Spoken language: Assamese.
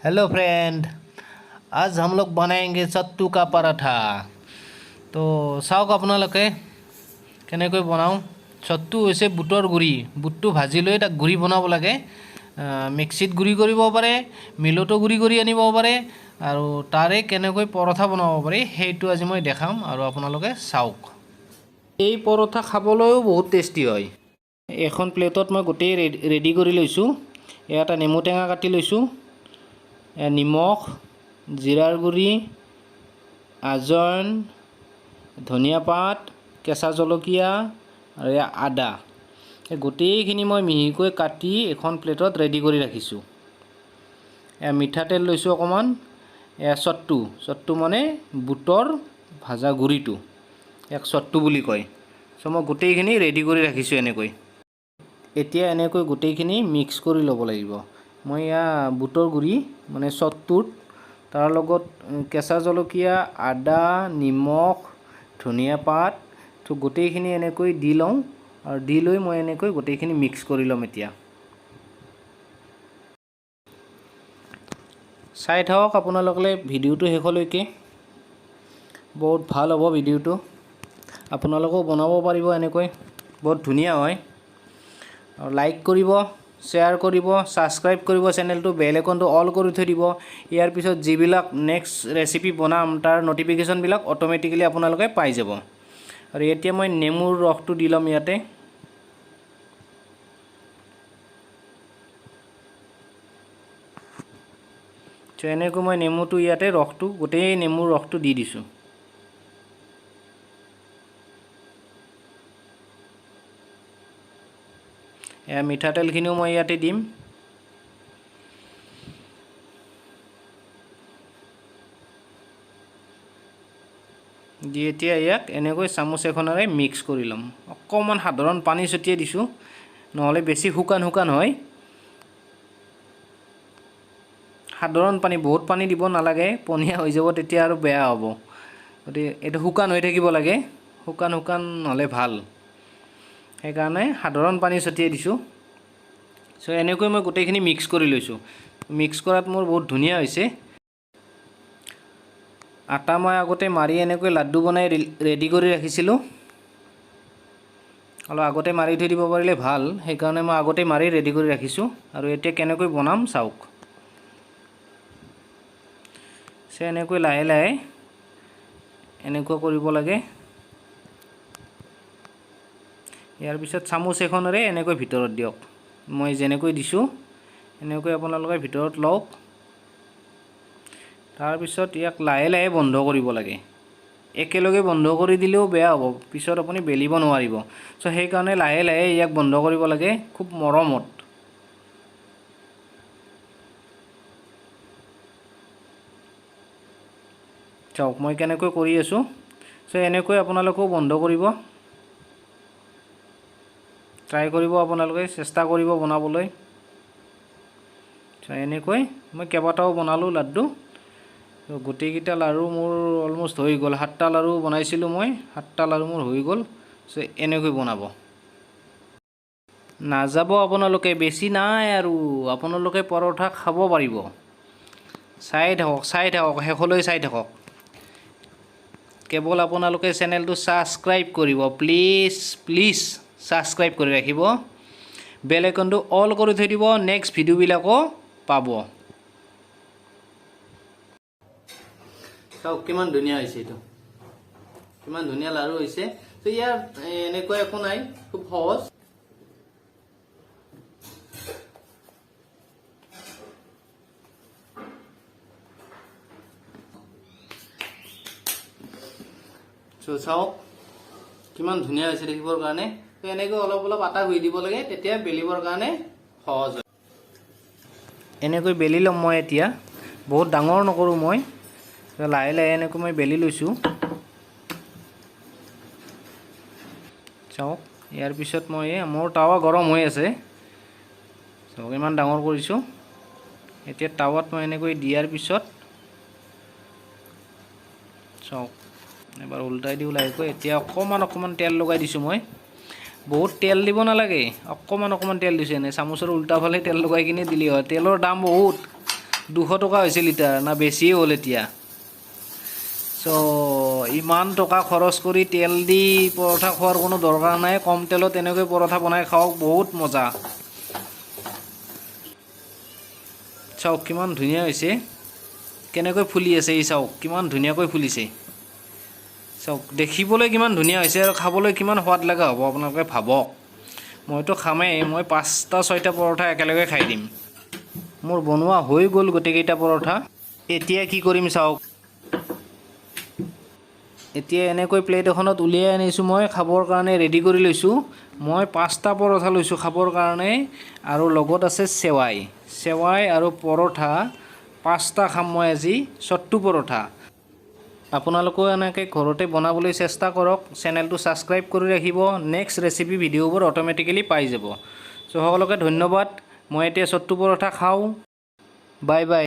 हेलो फ्रेंड, आज हम लोग बनाएंगे सत्तू का पराठा। तो চাওক আপোনালোকে কেনেকৈ বনাওঁ। সত্তু হৈছে বুটৰ গুড়ি। বুটটো ভাজি লৈ তাক গুড়ি বনাব লাগে। মিক্সিত গুড়ি কৰিব পাৰে, মিলতো গুড়ি কৰি আনিব পাৰে, আৰু তাৰে কেনেকৈ পৰঠা বনাব পাৰি সেইটো আজি মই দেখাম আৰু আপোনালোকে চাওক। এই পৰঠা খাবলৈও বহুত টেষ্টি হয়। এখন প্লেটত মই গোটেই ৰেডি কৰি লৈছোঁ। এটা নেমু টেঙা কাটি লৈছোঁ, নিমখ, জিৰাৰ গুড়ি, আজৱাইন, ধনিয়া পাত, কেঁচা জলকীয়া আৰু আদা, এই গোটেইখিনি মই মিহিকৈ কাটি এখন প্লেটত ৰেডি কৰি ৰাখিছোঁ। মিঠাতেল লৈছোঁ অকণমান, সত্তু মানে বুটৰ ভাজা গুড়িটো, সত্তু বুলি কয়। চ' মই গোটেইখিনি ৰেডি কৰি ৰাখিছোঁ এনেকৈ। এতিয়া এনেকৈ গোটেইখিনি মিক্স কৰি ল'ব লাগিব। মই বুটৰ গুড়ি মানে সত্তুত তাৰ লগত কেঁচা জলকীয়া, আদা, নিমখ, ধনিয়া পাত গোটেইখিনি এনেকৈ দি লওঁ, আৰু দি লৈ মই এনেকৈ গোটেইখিনি মিক্স কৰি ল'ম। এতিয়া চাই থাকক আপোনালোকে ভিডিঅ'টো শেষলৈকে, বহুত ভাল হ'ব ভিডিঅ'টো। আপোনালোকেও বনাব পাৰিব এনেকৈ, বহুত ধুনীয়া হয়। আৰু লাইক কৰিব, শ্বেয়াৰ কৰিব, ছাবস্ক্ৰাইব কৰিব চেনেলটো, বেল আইকনটো অল কৰি থৈ দিব। ইয়াৰ পিছত যিবিলাক নেক্সট ৰেচিপি বনাম তাৰ নটিফিকেশ্যনবিলাক অট'মেটিকেলি আপোনালোকে পাই যাব। আৰু এতিয়া মই নেমুৰ ৰসটো দি ল'ম ইয়াতে। এনেকৈ মই নেমুটো ইয়াতে ৰসটো, গোটেই নেমুৰ ৰসটো দি দিছোঁ। মিঠাতেলখিনিও মই ইয়াতে দিম। দি এতিয়া ইয়াক এনেকৈ চামুচ এখনেৰে মিক্স কৰি ল'ম। অকণমান সাধাৰণ পানী ছটিয়াই দিছোঁ, নহ'লে বেছি শুকান হয়। সাধাৰণ পানী, বহুত পানী দিব নালাগে, পনীয়া হৈ যাব তেতিয়া আৰু বেয়া হ'ব। গতিকে এইটো শুকান হৈ থাকিব লাগে, শুকান হ'লে ভাল। সেইকাৰণে সাধাৰণ পানী ছটিয়াই দিছোঁ। চ' এনেকৈ মই গোটেইখিনি মিক্স কৰি লৈছোঁ। মিক্স কৰাত মোৰ বহুত ধুনীয়া হৈছে। আটা মই আগতে মাৰি এনেকৈ লাড্ডু বনাই ৰেডি কৰি ৰাখিছিলোঁ। অলপ আগতে মাৰি থৈ দিব পাৰিলে ভাল, সেইকাৰণে মই আগতে মাৰি ৰেডি কৰি ৰাখিছোঁ। আৰু এতিয়া কেনেকৈ বনাম চাওক। এনেকৈ লাহে লাহে এনেকুৱা কৰিব লাগে। ইয়াৰ পিছত চামুচ এখনেৰে এনেকৈ ভিতৰত দিয়ক। মই যেনেকৈ দিছোঁ এনেকৈ আপোনালোকে ভিতৰত লওক। তাৰপিছত ইয়াক লাহে লাহে বন্ধ কৰিব লাগে। একেলগে বন্ধ কৰি দিলেও বেয়া হ'ব, পিছত আপুনি বেলিব নোৱাৰিব। চ' সেইকাৰণে লাহে লাহে ইয়াক বন্ধ কৰিব লাগে, খুব মৰমত। চাওক মই কেনেকৈ কৰি আছোঁ। চ' এনেকৈ আপোনালোকেও বন্ধ কৰিব, ট্ৰাই কৰিব, আপোনালোকে চেষ্টা কৰিব বনাবলৈ। চ' এনেকৈ মই কেইবাটাও বনালোঁ লাড্ডু। গোটেইকেইটা লাড়ু মোৰ অলমষ্ট হৈ গ'ল। 7টা লাড়ু বনাইছিলোঁ মই, 7টা লাড়ু মোৰ হৈ গ'ল। চ' এনেকৈ বনাব। নাযাব আপোনালোকে, বেছি নাই আৰু আপোনালোকে পৰঠা খাব পাৰিব। চাই থাকক শেষলৈ চাই থাকক। কেৱল আপোনালোকে চেনেলটো ছাবস্ক্ৰাইব কৰিব, প্লিজ ছাবস্ক্ৰাইব কৰি ৰাখিব। বেল আইকনটো অল কৰি থৈ দিব, নেক্সট ভিডিঅ'বিলাকো পাব। চাওক কিমান ধুনীয়া হৈছে, এইটো কিমান ধুনীয়া লাড়ু হৈছে। তো ইয়াৰ এনেকুৱা একো নাই, খুব সহজ। চাওক কিমান ধুনীয়া হৈছে দেখিবৰ কাৰণে। তো এনেকৈ অলপ অলপ আটা ঘুৰি দিব লাগে, তেতিয়া বেলিবৰ কাৰণে সহজ হয়। এনেকৈ বেলি ল'ম মই এতিয়া, বহুত ডাঙৰ নকৰোঁ মই, লাহে লাহে এনেকৈ মই বেলি লৈছোঁ। চাওক ইয়াৰ পিছত মই মোৰ টাৱা গৰম হৈ আছে। চাওক ইমান ডাঙৰ কৰিছোঁ। এতিয়া টাৱাত মই এনেকৈ দিয়াৰ পিছত চাওক এবাৰ উল্টাই দিওঁ লাহেকৈ। এতিয়া অকণমান তেল লগাই দিছোঁ মই। বহুত তেল দিব নালাগে, অকণমান তেল দিছোঁ। এনে চামুচৰ উল্টা ফালে তেল লগাই কিনে দিলেই হয়। তেলৰ দাম বহুত, 200 টকা হৈছে লিটাৰ না বেছিয়ে হ'ল এতিয়া চ' ইমান টকা খৰচ কৰি তেল দি পৰঠা খোৱাৰ কোনো দৰকাৰ নাই কম তেলত এনেকৈ পৰঠা বনাই খাওক বহুত মজা চাওক কিমান ধুনীয়া হৈছে কেনেকৈ ফুলি আছে এই চাওক কিমান ধুনীয়াকৈ ফুলিছে চাওক দেখিবলৈ কিমান ধুনীয়া হৈছে আৰু খাবলৈ কিমান সোৱাদ লগা হ'ব আপোনালোকে ভাবক মইতো খামেই মই 5টা 6টা পৰঠা একেলগে খাই দিম মোৰ বনোৱা হৈ গ'ল গোটেইকেইটা পৰঠা এতিয়া কি কৰিম চাওক এতিয়া এনেকৈ প্লেট এখনত উলিয়াই আনিছোঁ মই খাবৰ কাৰণে ৰেডি কৰি লৈছোঁ মই 5টা পৰঠা লৈছোঁ খাবৰ কাৰণে আৰু লগত আছে চেৱাই আৰু পৰঠা 5টা খাম মই আজি চট্টু পৰঠা আপোনালোকেও এনেকৈ ঘৰতে বনাবলৈ চেষ্টা কৰক চেনেলটো ছাবস্ক্ৰাইব কৰি ৰাখিব নেক্সট ৰেচিপি ভিডিঅ'বোৰ অট'মেটিকেলি পাই যাব চ' সকলোকে ধন্যবাদ মই এতিয়া চট্টু পৰঠা খাওঁ বাই বাই